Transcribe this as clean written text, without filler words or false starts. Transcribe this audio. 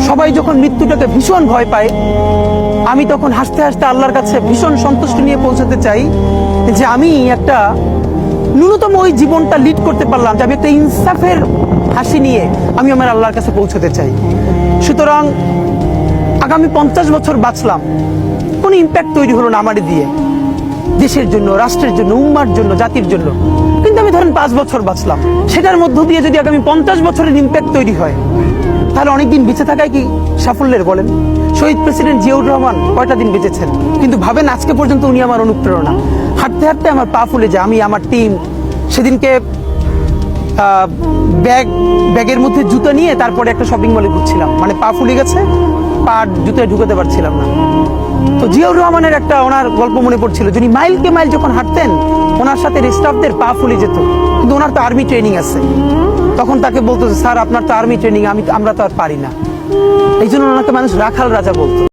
সবাই যখন মৃত্যুটাকে ভীষণ ভয় পায়, আমি তখন হাসতে হাসতে আল্লাহর কাছে ভীষণ সন্তুষ্টি নিয়ে পৌঁছাতে চাই যে আমি একটা ন্যূনতম ওই জীবনটা লিড করতে পারলাম, যে আমি একটা ইনসাফের হাসি নিয়ে আমি আমার আল্লাহর কাছে পৌঁছাতে চাই। সুতরাং আগামী 50 বছর বাঁচলাম, কোনো ইম্প্যাক্ট তৈরি হলো না আমারই দিয়ে, দেশের জন্য, রাষ্ট্রের জন্য, উম্মার জন্য, জাতির জন্য। কিন্তু আমি ধরেন 5 বছর বাঁচলাম, সেটার মধ্য দিয়ে যদি আগামী 50 বছরের ইম্প্যাক্ট তৈরি হয়, তাহলে অনেকদিন বেঁচে থাকায় কি সাফল্যের বলেন? শহীদ প্রেসিডেন্ট জিয়াউর রহমান কয়টা দিন বেঁচেছেন, কিন্তু ভাবেন আজকে পর্যন্ত উনি আমার অনুপ্রেরণা। হাঁটতে হাঁটতে আমার পা ফুলে যায়, আমি আমার টিম সেদিনকে ব্যাগের মধ্যে জুতো নিয়ে তারপরে একটা শপিং মলে ঘুরছিলাম, মানে পা ফুলে গেছে, পা জুতোয় ঢুকাতে পারছিলাম না। তো জিয়াউর রহমানের একটা ওনার গল্প মনে পড়ছিল, যিনি মাইলকে মাইল যখন হাঁটতেন ওনার সাথে স্টাফদের পা ফুলে যেত, কিন্তু ওনার তো আর্মি ট্রেনিং আছে। তখন তাকে বলতো, স্যার আপনার তো আর্মি ট্রেনিং, আমরা তো আর পারি না। এই জন্য ওনাকে মানুষ রাখাল রাজা বলতো।